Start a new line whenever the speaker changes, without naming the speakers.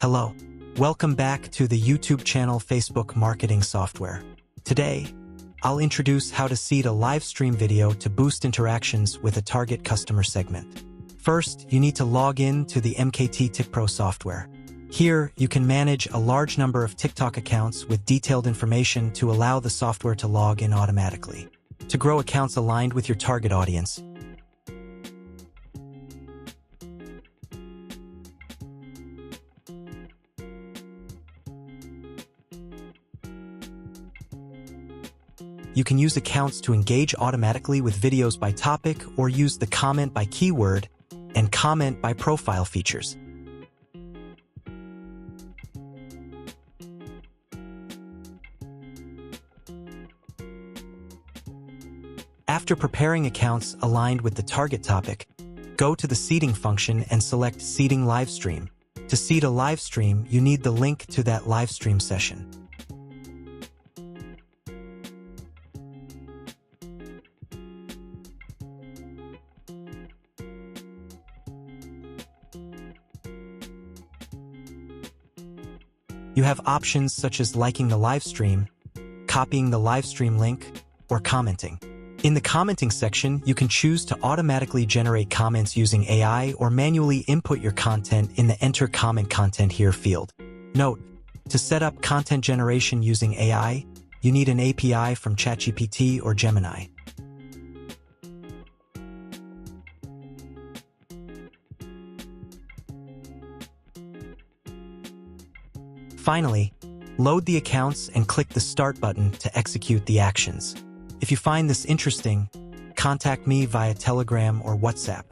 Hello. Welcome back to the YouTube channel Facebook Marketing Software. Today, I'll introduce how to seed a live stream video to boost interactions with a target customer segment. First, you need to log in to the MKT Tikpro software. Here, you can manage a large number of TikTok accounts with detailed information to allow the software to log in automatically. To grow accounts aligned with your target audience, you can use accounts to engage automatically with videos by topic or use the comment by keyword and comment by profile features. After preparing accounts aligned with the target topic, go to the seeding function and select Seeding Livestream. To seed a live stream, you need the link to that live stream session. You have options such as liking the live stream, copying the live stream link, or commenting. In the commenting section, you can choose to automatically generate comments using AI or manually input your content in the Enter Comment Content Here field. Note, to set up content generation using AI, you need an API from ChatGPT or Gemini. Finally, load the accounts and click the Start button to execute the actions. If you find this interesting, contact me via Telegram or WhatsApp.